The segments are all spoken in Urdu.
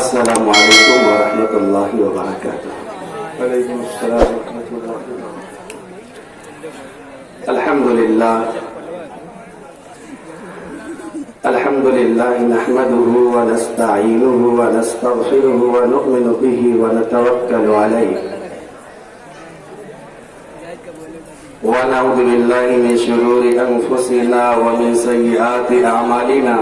السلام علیکم ورحمۃ اللہ وبرکاتہ۔ وعلیکم السلام ورحمۃ اللہ وبرکاتہ۔ الحمد للہ نحمده ونستعینه ونستغفره ونؤمن به ونتوکل علیہ ونعوذ باللہ من شرور انفسنا ومن سیئات اعمالنا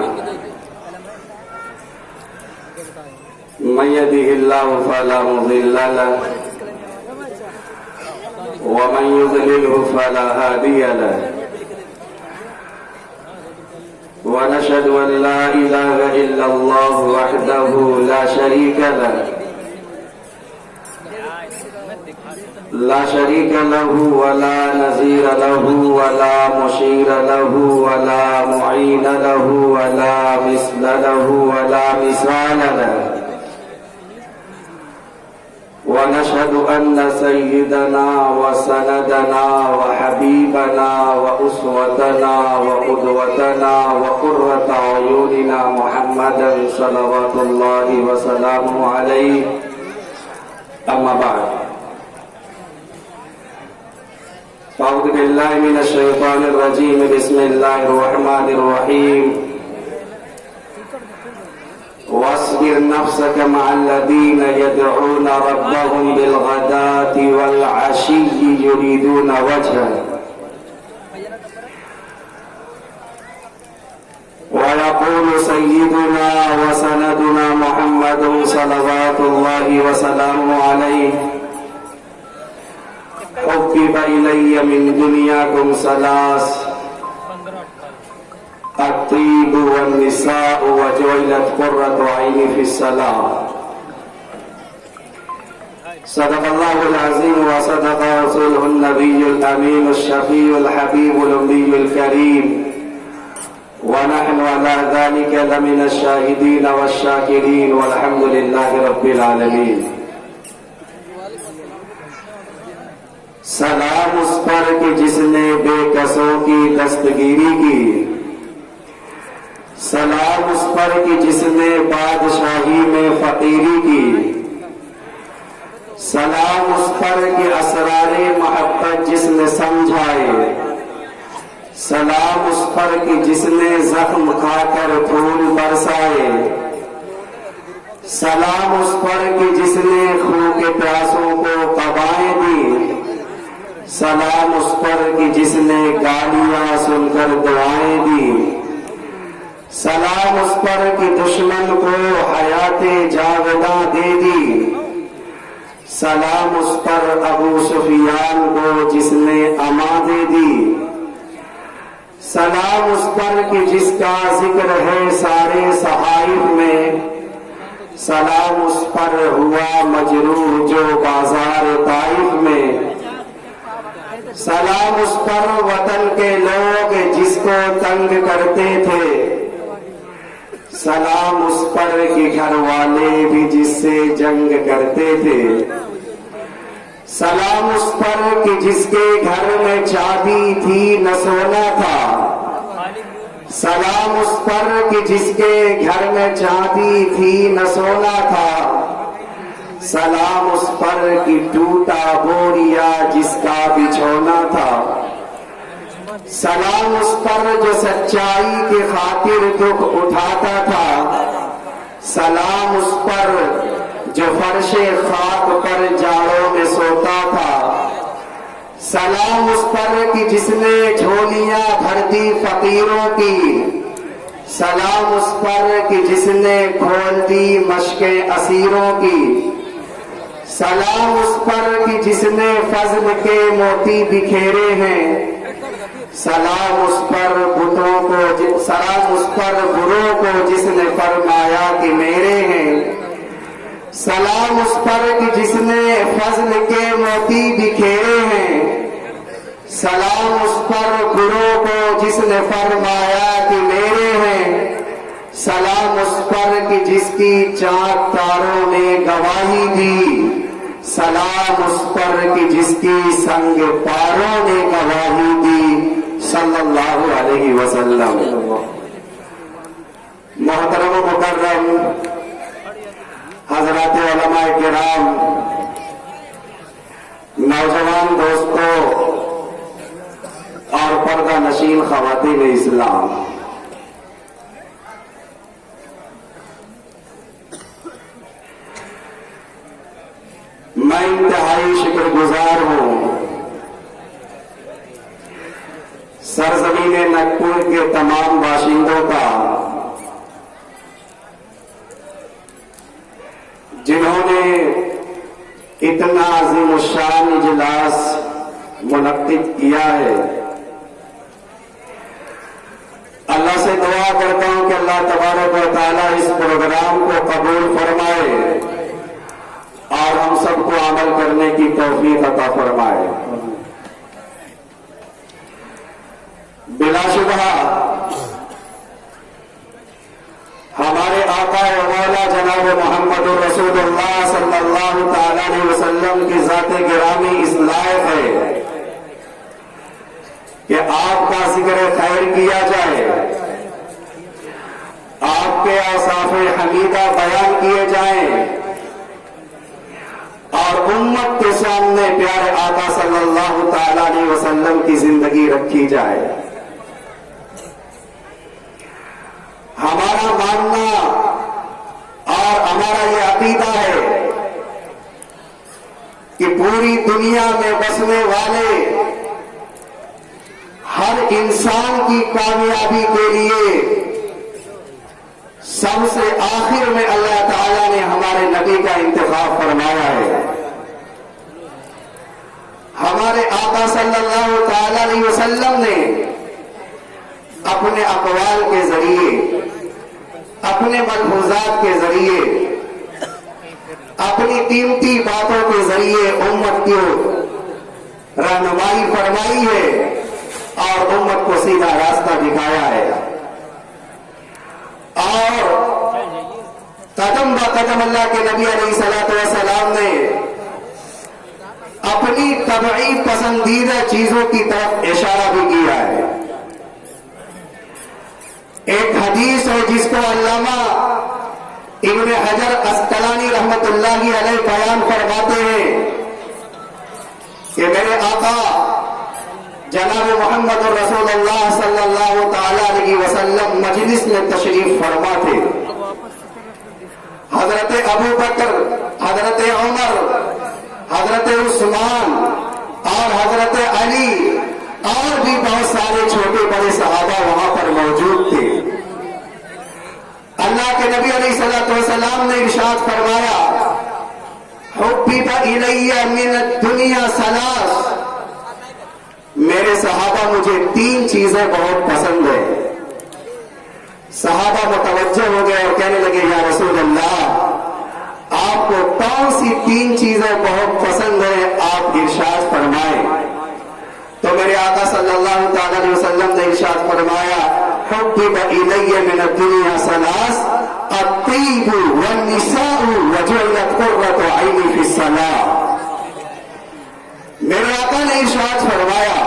من يهده الله فلا مضل له ومن يضلله فلا هادي له ونشهد أن لا إله إلا الله وحده لا شريك له ولا نظير له ولا مشير له ولا معين له ولا مثل له ولا مثال له ونشهد أن سيدنا وسندنا وحبيبنا وأسوتنا وقدوتنا وقرة عيوننا محمدا صلوات الله وسلامه عليه أما بعد أعوذ بالله من الشيطان الرجيم بسم الله الرحمن الرحيم واصبر نفسك مع الذين يدعون ربهم بالغداة والعشي يريدون وجهه ويقول سيدنا وسندنا محمد صلوات الله وسلامه عليه حبب إلي من دنياكم ثلاث الطيب والنساء وجعلت قرة عيني في الصلاة صدق الله العظيم وصدق رسوله النبي الأمين الشفيع الحبيب الأمي الكريم ونحن على ذلك لمن الشاهدين والشاكرين والحمد لله رب العالمين۔ سلام اس پر کہ جس نے بے کسوں کی دستگیری کی، سلام اس پر کہ جس نے بادشاہی میں فقیری کی، سلام اس پر کہ اسرار محبت جس نے سمجھائے، سلام اس پر کہ جس نے زخم کھا کر پھول برسائے، سلام اس پر کہ جس نے خون کے پیاسوں کو قبائیں دی، سلام اس پر کہ جس نے گالیاں سن کر دعائیں دی، سلام اس پر کہ دشمن کو حیات جاوداں دے دی، سلام اس پر ابو سفیان کو جس نے امان دے دی، سلام اس پر کہ جس کا ذکر ہے سارے صحائف میں، سلام اس پر ہوا مجروح جو بازار طائف میں، سلام اس پر وطن کے لوگ جس کو تنگ کرتے تھے، سلام اس پر کہ گھر والے بھی جس سے جنگ کرتے تھے، سلام اس پر کہ جس کے گھر میں چابی تھی نہ سونا تھا، سلام اس پر کہ جس کے گھر میں چابی تھی نہ سونا تھا، سلام اس پر کہ ٹوٹا بوریا جس کا بچھونا تھا، سلام اس پر جو سچائی کی خاطر دکھ اٹھاتا تھا، سلام اس پر جو فرش خاک پر جاڑوں میں سوتا تھا، سلام اس پر کہ جس نے جھولیاں بھر دی فقیروں کی، سلام اس پر کہ جس نے کھول دی مشقیں اسیروں کی، سلام اس پر کہ جس نے فضل کے موتی بکھیرے ہیں، سلام اس پر بتوں کو، سلام اس پر بروں کو جس نے فرمایا کہ میرے ہیں، سلام اس پر کہ جس نے فضل کے موتی بکھیرے ہیں، سلام اس پر بروں کو جس نے فرمایا کہ میرے ہیں، سلام اس پر کہ جس کی چاند تاروں نے گواہی دی، سلام اس پر کہ جس کی سنگ پاروں نے گواہی دی، صلی اللہ علیہ وسلم۔ محترم و مکرم کرام، نوجوان دوستوں اور پردہ نشین خواتین اسلام، میں انتہائی شکر گزار ہوں سرزمین نگپور کے تمام باشندوں کا، جنہوں نے اتنا عظیم الشان اجلاس منعقد کیا ہے۔ اللہ سے دعا کرتا ہوں کہ اللہ تبارک و تعالیٰ اس پروگرام کو قبول فرمائے اور ہم سب کو عمل کرنے کی توفیق عطا فرمائے۔ بلا شبہ ہمارے آقا و مولا جناب محمد رسول اللہ صلی اللہ تعالی علیہ وسلم کی ذات گرامی اس لائق ہے کہ آپ کا ذکر خیر کیا جائے، آپ کے اوصاف حمیدہ بیان کیے جائیں اور امت کے سامنے پیارے آقا صلی اللہ تعالی علیہ وسلم کی زندگی رکھی جائے۔ ہمارا ماننا اور ہمارا یہ عقیدہ ہے کہ پوری دنیا میں بسنے والے ہر انسان کی کامیابی کے لیے سب سے آخر میں اللہ تعالیٰ نے ہمارے نبی کا انتخاب فرمایا ہے۔ ہمارے آقا صلی اللہ تعالی علیہ وسلم نے اپنے اقوال کے ذریعے، اپنے ملحوظات کے ذریعے، اپنی قیمتی باتوں کے ذریعے امت کو رہنمائی فرمائی ہے اور امت کو سیدھا راستہ دکھایا ہے، اور قدم با قدم اللہ کے نبی علیہ الصلوۃ والسلام نے اپنی طبعی پسندیدہ چیزوں کی طرف اشارہ بھی کیا ہے۔ ایک حدیث ہے جس کو علامہ ابن حجر اسقلانی رحمت اللہ علیہ بیان فرماتے ہیں کہ میرے آقا جناب محمد رسول اللہ صلی اللہ تعالی علیہ وسلم مجلس میں تشریف فرما تھے۔ حضرت ابو بکر، حضرت عمر، حضرت عثمان اور حضرت علی اور بھی بہت سارے چھوٹے بڑے صحابہ وہاں پر موجود تھے۔ اللہ کے نبی علیہ الصلوۃ والسلام نے ارشاد فرمایا، حبب الی من الدنیا ثلاث، میرے صحابہ مجھے تین چیزیں بہت پسند ہیں۔ صحابہ متوجہ ہو گئے اور کہنے لگے یا رسول اللہ، آپ کو کون سی تین چیزیں بہت پسند ہیں، آپ ارشاد فرمائیں۔ تو میرے آقا صلی اللہ تعالی علیہ وسلم نے ارشاد فرمایا، حبب الی من الدنیا ثلاث، الطیب والنساء وجعلت قرۃ عینی فی الصلاۃ۔ میرے آقا نے ارشاد فرمایا،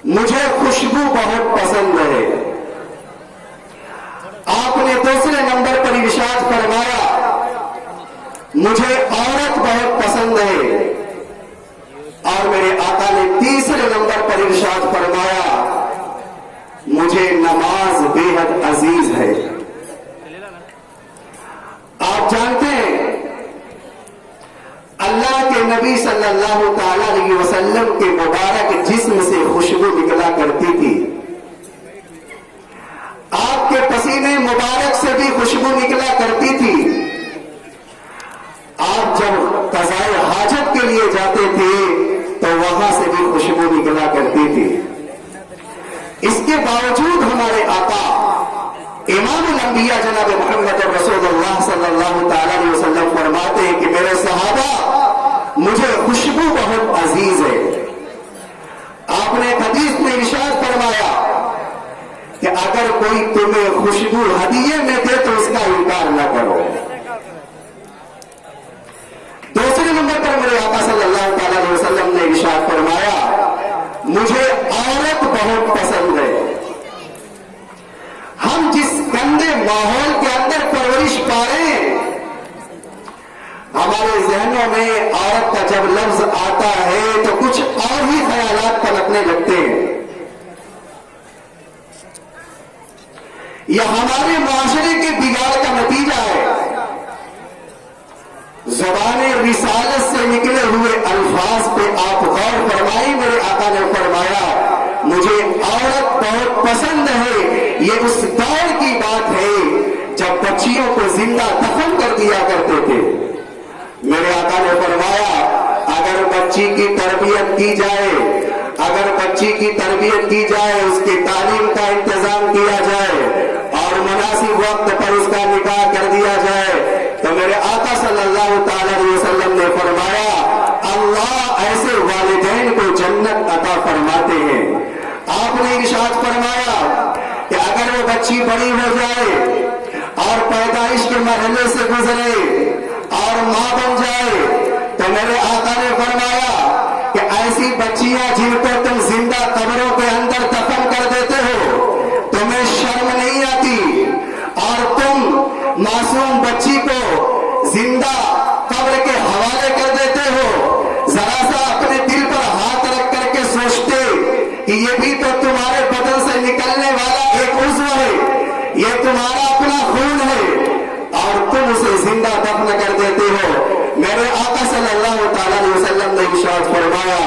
مجھے خوشبو بہت پسند ہے۔ آپ نے دوسرے نمبر پر ارشاد فرمایا، مجھے عورت بہت پسند ہے۔ اور میرے آقا نے تیسرے نمبر پر ارشاد فرمایا، مجھے نماز بے حد عزیز ہے۔ آپ جانتے ہیں اللہ کے نبی صلی اللہ تعالی علیہ وسلم کے مبارک جسم سے خوشبو نکلا کرتی تھی، آپ کے پسینے مبارک سے بھی خوشبو نکلا کرتی تھی۔ آپ جب قضائے حاجت کے لیے جاتے تھے تو وہاں سے بھی خوشبو نکلا کرتی تھی۔ اس کے باوجود ہمارے آقا امام الانبیاء جناب محمد رسول اللہ صلی اللہ تعالی علیہ وسلم فرماتے ہیں کہ میرے صحابہ مجھے خوشبو بہت عزیز ہے۔ آپ نے حدیث میں ارشاد فرمایا کہ اگر کوئی تمہیں خوشبو ہدیے میں دے تو اس کا انکار نہ کرو۔ دوسرے نمبر پر میرے آقا صلی اللہ تعالی علیہ وسلم نے ارشاد فرمایا، مجھے عورت بہت پسند ہے۔ ہم جس گندے ماحول کے اندر پرورش پا رہے ہیں، ذہنوں میں عورت کا جب لفظ آتا ہے تو کچھ اور ہی خیالات پلکنے لگتے ہیں. یہ ہمارے معاشرے کے بگاڑ کا نتیجہ ہے. زبان رسالت سے نکلے ہوئے الفاظ پہ آپ غور فرمائیں. میرے آقا نے فرمایا مجھے عورت بہت پسند ہے. یہ اس دور کی بات ہے جب بچیوں کو زندہ دفن کر دیا کرتے تھے. میرے آقا نے فرمایا اگر بچی کی تربیت کی جائے، اگر بچی کی تربیت کی جائے، اس کی تعلیم کا انتظام کیا جائے اور مناسب وقت پر اس کا نکاح کر دیا جائے تو میرے آقا صلی اللہ تعالی علیہ وسلم نے فرمایا اللہ ایسے والدین کو جنت عطا فرماتے ہیں. آپ نے ارشاد فرمایا کہ اگر وہ بچی بڑی ہو جائے اور پیدائش کے مرحلے سے گزرے اور ماں بن جائے تو میرے آقا نے فرمایا کہ ایسی بچیاں جن کو تم زندہ قبروں کے اندر دفن کر دیتے ہو تمہیں شرم نہیں آتی اور تم معصوم بچی کو زندہ قبر کے حوالے کر دیتے ہو. ذرا سا اپنے دل پر ہاتھ رکھ کر کے سوچتے کہ یہ بھی تو تمہارے بدن سے نکلنے والا ایک عضو ہے، یہ تمہارا اپنا خون ہے اور تم اسے زندہ دفن کر دیتے ہو. میرے آقا صلی اللہ تعالی علیہ وسلم نے ارشاد فرمایا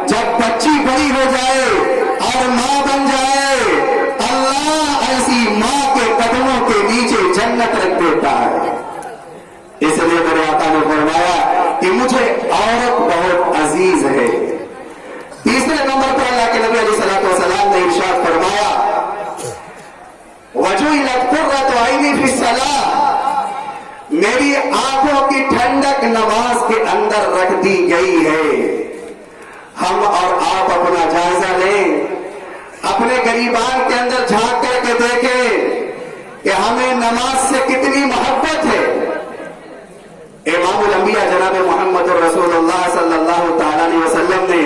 جب بچی بڑی ہو جائے اور ماں بن جائے اللہ ایسی ماں کے قدموں کے نیچے جنت رکھ دیتا ہے. اس لیے میرے آقا نے فرمایا کہ مجھے عورت بہت عزیز ہے. تیسرے نمبر پر اللہ کے نبی علیہ الصلوۃ والسلام نے ارشاد فرمایا وجعلت قرۃ عینی فی الصلاۃ، میری آنکھوں کی ٹھنڈک نماز کے اندر رکھ دی گئی ہے. ہم اور آپ اپنا جائزہ لیں، اپنے گریبان کے اندر جھانک کر کے دیکھیں کہ ہمیں نماز سے کتنی محبت ہے. امام الانبیاء جناب محمد رسول اللہ صلی اللہ تعالی علیہ وسلم نے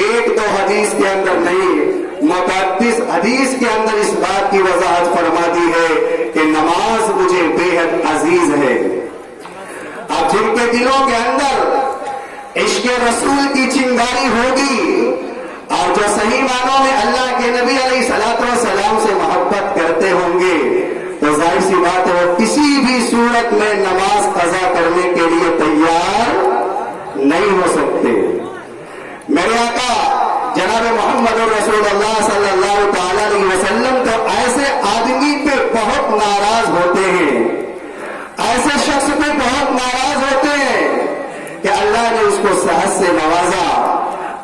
ایک دو حدیث کے اندر نہیں متعدد حدیث کے اندر اس بات کی وضاحت فرما دی ہے کہ نماز مجھے بے حد عزیز ہے. اب جن کے دلوں کے اندر عشق رسول کی چنگاری ہوگی اور جو صحیح معنوں میں اللہ کے نبی علیہ الصلوۃ والسلام سے محبت کرتے ہوں گے تو ظاہر سی بات ہے وہ کسی بھی صورت میں نماز قضا کرنے کے لیے تیار نہیں ہو سکتے. میرے آقا جناب محمد رسول اللہ صلی اللہ تعالی علیہ وسلم تو ایسے آدمی پہ بہت ناراض ہوتے ہیں، ایسے شخص پہ بہت ناراض ہوتے ہیں کہ اللہ نے اس کو صحت سے نوازا،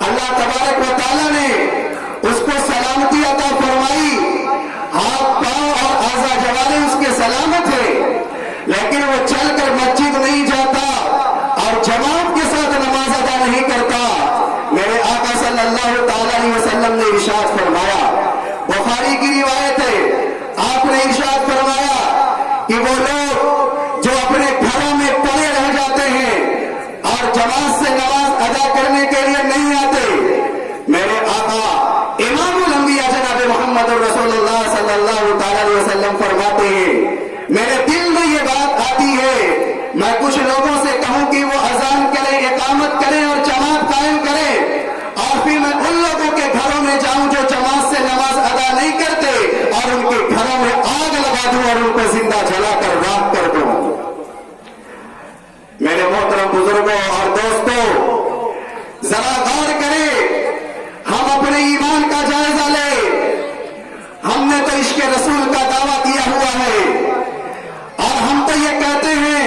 اللہ تبارک و تعالی نے اس کو سلامتی عطا فرمائی، ہاتھ پاؤں اور اعضاء جوارح اس کے سلامت ہے، لیکن وہ چل کر مسجد نہیں جاتا اور جماعت کے ساتھ نماز ادا نہیں کرتا. میرے آقا صلی اللہ تعالی علیہ وسلم نے ارشاد فرمایا، بخاری کی روایت ہے، آپ نے ارشاد فرمایا کہ وہ لوگ جو اپنے گھروں میں پڑے رہ جاتے ہیں اور جماعت سے نماز ادا کرنے کے لیے نہیں آتے، میرے آقا امام الانبیاء جناب محمد رسول اللہ صلی اللہ تعالی علیہ وسلم فرماتے ہیں میرے دل میں یہ بات آتی ہے میں کچھ لوگوں سے کہوں کہ وہ اذان کریں، اقامت کریں اور جماعت قائم کریں اور پھر میں ان لوگوں کے گھروں میں جاؤں جو جماعت سے نماز ادا نہیں کرتے اور ان کے گھروں میں آگ لگا دوں اور ان کو زندہ جلا کر راکھ کر دوں. میرے محترم بزرگوں اور دوستوں ذرا غور کریں، ہم اپنے ایمان کا جائزہ لیں. ہم نے تو عشق رسول کا دعویٰ کیا ہوا ہے اور ہم تو یہ کہتے ہیں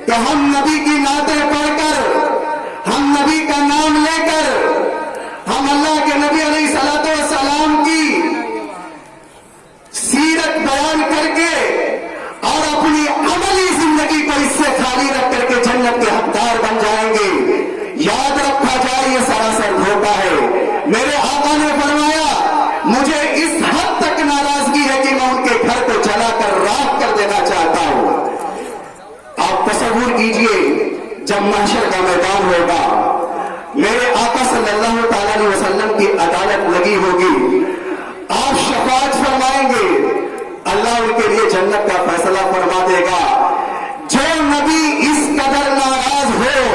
کہ ہم نبی کی نعتیں پڑھ کر، ہم نبی کا نام لے کر، ہم اللہ کے نبی علیہ الصلوۃ والسلام کی سیرت بیان کر کے اور اپنی عملی زندگی کو اس سے خالی رکھ کر کے جنت کے حقدار بن جائیں گے. یاد رکھا جائے یہ سراسر دھوکہ ہے. میرے آقا نے فرمایا مجھے اس حد تک ناراضگی ہے کہ میں ان کے گھر کو جلا کر راکھ کر دینا چاہتا ہوں. آپ تصور کیجئے جب محشر کا میدان ہوگا، میرے آقا صلی اللہ تعالی علیہ وسلم کی عدالت لگی ہوگی، آپ شفاعت فرمائیں گے، اللہ ان کے لیے جنت کا فیصلہ فرما دے گا. جو نبی اس قدر ناراض ہو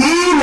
3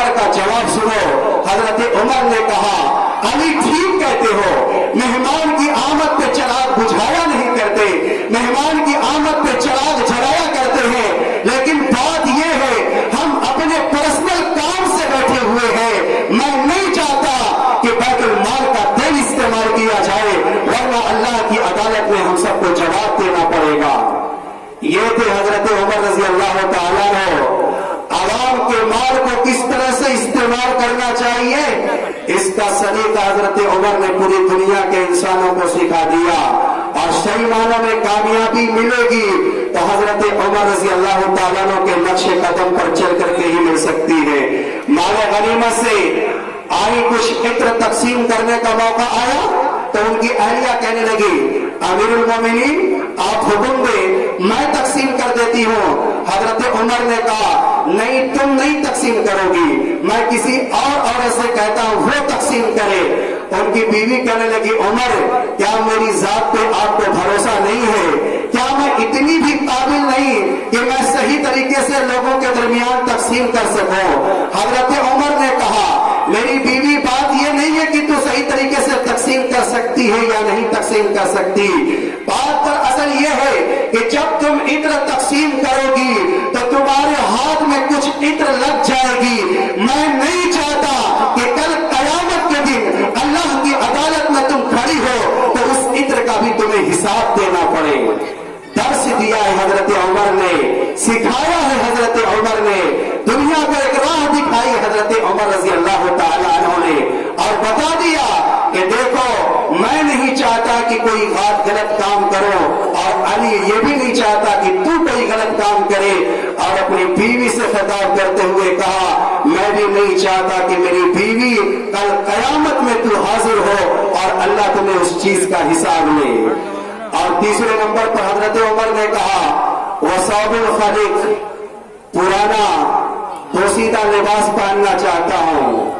عمر کا جواب سنو. حضرت عمر نے کہا علی ٹھیک کہتے ہو, مہمان کی آمد پہ چراغ بجھایا نہیں کرتے, مہمان کی آمد پہ چراغ جلایا کرتے ہیں, لیکن بات یہ ہے ہم اپنے پرسنل کام سے بیٹھے ہوئے ہیں. میں نہیں چاہتا کہ بیت المال کا تیل استعمال کیا جائے, ورنہ اللہ کی عدالت میں ہم سب کو جواب دینا پڑے گا. یہ تھے حضرت عمر رضی اللہ تعالیٰ عنہ. عوام کے مال کو کس طرح سے استعمال کرنا چاہیے, اس کا سلیقہ حضرت عمر نے پوری دنیا کے انسانوں کو سکھا دیا, اور صحیح معنی میں کامیابی ملے گی تو حضرت عمر رضی اللہ تعالیٰ عنہ کے نقش قدم پر چل کر کے ہی مل سکتی ہے. مال غنیمت سے آئی کچھ عطر تقسیم کرنے کا موقع آیا تو ان کی اہلیہ کہنے لگی امیر المومنین آپ حکم دیں, میں تقسیم کر دیتی ہوں. حضرت عمر نے کہا نہیں, تم نہیں تقسیم کرو گی, میں کسی اور عورت سے کہتا ہوں وہ تقسیم کرے. ان کی بیوی کہنے لگی عمر کیا میری ذات پہ آپ کو بھروسہ نہیں ہے, کیا میں اتنی بھی قابل نہیں کہ میں صحیح طریقے سے لوگوں کے درمیان تقسیم کر سکوں. حضرت عمر نے کہا میری بیوی بات یہ نہیں ہے کہ تو صحیح طریقے سے تقسیم کر سکتی ہے یا نہیں تقسیم کر سکتی, بات پر اصل یہ ہے کہ جب تم عطر تقسیم کرو گی تو تمہارے ہاتھ میں کچھ عطر لگ جائے گی. میں نہیں چاہتا کہ کل قیامت کے دن اللہ کی عدالت میں تم کھڑی ہو تو اس عطر کا بھی تمہیں حساب دینا پڑے. درس دیا ہے حضرت عمر نے, سکھایا ہے حضرت عمر نے, دنیا کو ایک راہ دکھائی حضرت عمر رضی اللہ تعالیٰ عنہ نے, اور بتا دیا کہ دیکھو میں نہیں چاہتا کہ کوئی غلط کام کرو, اور علی یہ بھی نہیں چاہتا کہ تو کوئی غلط کام کرے. اور اپنی بیوی سے خطاب کرتے ہوئے کہا میں بھی نہیں چاہتا کہ میری بیوی کل قیامت میں تو حاضر ہو اور اللہ تمہیں اس چیز کا حساب لے. اور تیسرے نمبر پر حضرت عمر نے کہا وصاب الخلق, پرانا پوشیدہ لباس پہننا چاہتا ہوں,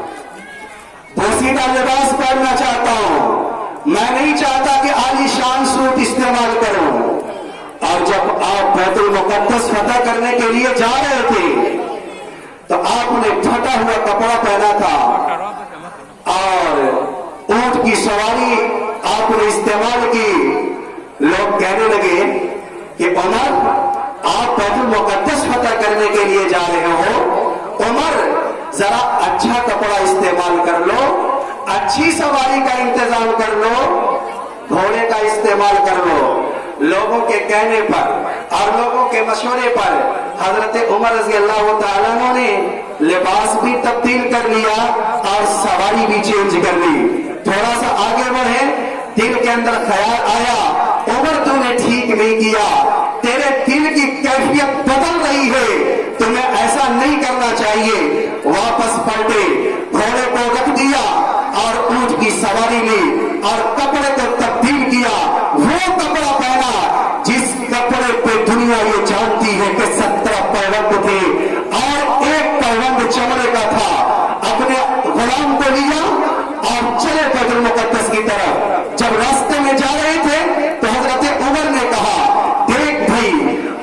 پوشیدہ لباس پہننا چاہتا ہوں, میں نہیں چاہتا کہ عالی شان سوٹ استعمال کروں. اور جب آپ بیت المقدس فتح کرنے کے لیے جا رہے تھے تو آپ نے پھٹا ہوا کپڑا پہنا تھا اور اونٹ کی سواری آپ نے استعمال کی. لوگ کہنے لگے کہ عمر آپ بیت المقدس فتح کرنے کے لیے جا رہے ہو, عمر ذرا اچھا کپڑا استعمال کر لو, اچھی سواری کا انتظام کر لو, گھوڑے کا استعمال کر لو. لوگوں کے کہنے پر اور لوگوں کے مشورے پر حضرت عمر رضی اللہ تعالیٰ عنہ نے لباس بھی تبدیل کر لیا اور سواری بھی چینج کر لی. تھوڑا سا آگے بڑھے, دل کے اندر خیال آیا عمر تو نے ٹھیک نہیں کیا, تیرے دل کی کیفیت بدل رہی ہے, تمہیں ایسا نہیں کرنا چاہیے. واپس پلٹے, گھوڑے کو رکھ دیا اور اونٹ کی سواری لی اور کپڑے کو تبدیل کیا. وہ کپڑا پہنا جس کپڑے پہ دنیا یہ جانتی ہے کہ 17 پیوند تھے اور ایک پیوند چمڑے کا تھا. اپنے غلام کو لیا اور چلے بیت المقدس کی طرف. جب راستے میں جا رہے تھے تو حضرت عمر نے کہا دیکھ بھائی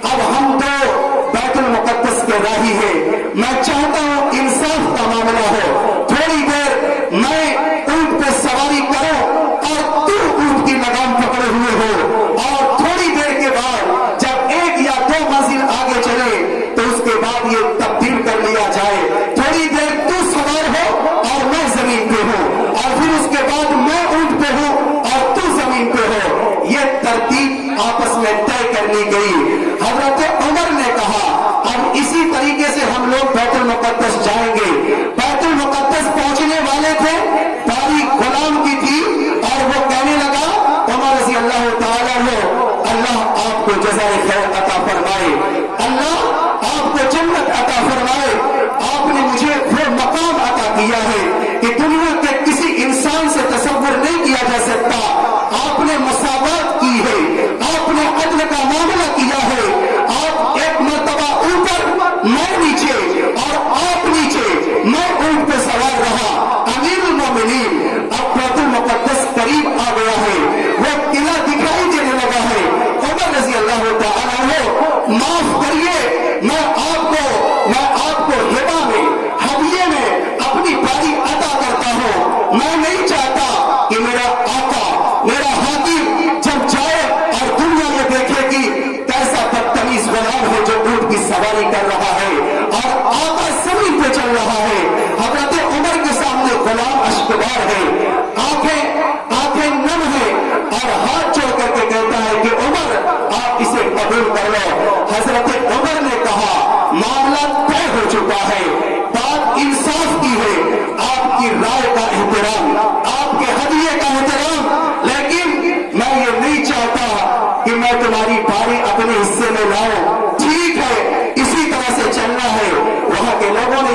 اب ہم تو بیت المقدس کے راہی ہیں, میں چاہتا ہوں انصاف کا معاملہ ہو, تھوڑی دیر میں اونٹ پہ سواری کروں اور تو اونٹ کی لگام پکڑے ہوئے ہو, اور تھوڑی دیر کے بعد جب 1 یا 2 منزل آگے چلے تو اس کے بعد یہ تبدیل کر لیا جائے. تھوڑی دیر تو سوار ہو اور میں زمین پہ ہوں, اور پھر اس کے بعد میں اونٹ پہ ہوں اور تو زمین پہ ہو. یہ ترتیب آپس میں طے کر لی گئی. حضرت عمر نے کہا اب اسی طریقے سے ہم لوگ بیت المقدس جائیں گے. بیت المقدس پہنچنے والے تھے, باری غلام کی تھی اور وہ کہنے لگا عمر رضی اللہ تعالیٰ ہو اللہ آپ کو جزائے خیر عطا فرمائے, اللہ آپ کو جنت عطا فرمائے. آپ نے مجھے وہ مقام عطا کیا ہے کہ دنیا کے کسی انسان سے تصور نہیں کیا جا سکتا. آپ نے مساوات کی ہے, آپ نے عدل کا معاملہ کیا ہے. آپ ایک مرتبہ اوپر, میں نیچے اور آپ نیچے,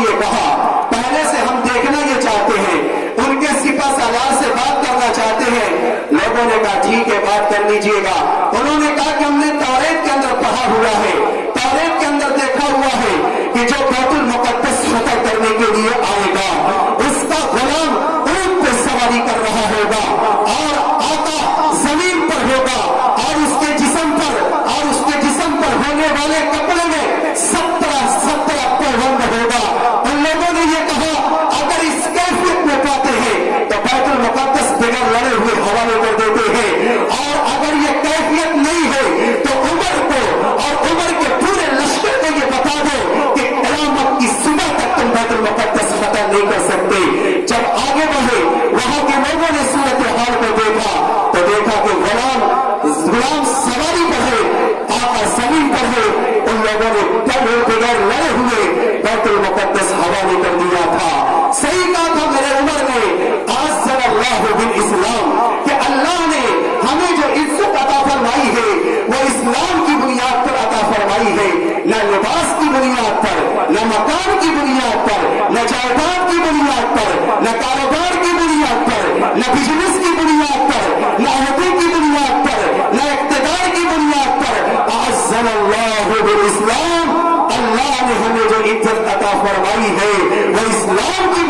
یہ کہا پہلے سے ہم دیکھنا یہ چاہتے ہیں، ان کے سپہ سالار سے بات کرنا چاہتے ہیں۔ لوگوں نے کہا ٹھیک ہے بات کر لیجئے گا۔ انہوں نے کہا کہ ہم نے توریت کے اندر پڑھا ہوا ہے، توریت کے اندر دیکھا ہوا ہے کہ جو بیت المقدس فتح کرنے کے لیے آئے گا اس کا غلام اونٹ پہ سواری کر رہا ہوگا اور آقا زمین پر ہوگا اور اس کے جسم پر ہونے والے کپڑے میں 17 پیوند ہوگا۔ ان لوگوں نے یہ کہا اگر اس کیفیت میں پاتے ہیں تو بیت المقدس بغیر لڑے ہوئے حوالے کر دیتے ہیں، اور اگر یہ کیفیت نہیں ہے تو عمر کو اور عمر کے پورے لشکر کو یہ بتا دو کہ قیامت کی صبح تک تم بیت المقدس فتح نہیں کر سکتے۔ جب آگے بڑھے وہاں کے لوگوں نے صورتحال کو دیکھا تو دیکھا کہ غلام سواری پر ہے، آقا زمین پر ہے۔ ان لوگوں نے بغیر لڑے ہوئے بیت المقدس حوالے کر دیا تھا۔ صحیح کہا تھا میرے عمر نے، عزنا اللہ بالاسلام، کہ اللہ نے ہمیں جو عزت عطا فرمائی ہے وہ اسلام کی بنیاد پر عطا فرمائی ہے، نہ لباس کی بنیاد پر، نہ مکان کی بنیاد پر، نہ جائیداد کی بنیاد پر، نہ کاروبار کی بنیاد پر، نہ بزنس کی بنیاد پر، نہ عہدے کی بنیاد پر، نہ اقتدار کی بنیاد پر۔ اعزنا اللہ بالاسلام، اللہ نے ہمیں جو عزت عطا فرمائی ہے وہ اسلام کی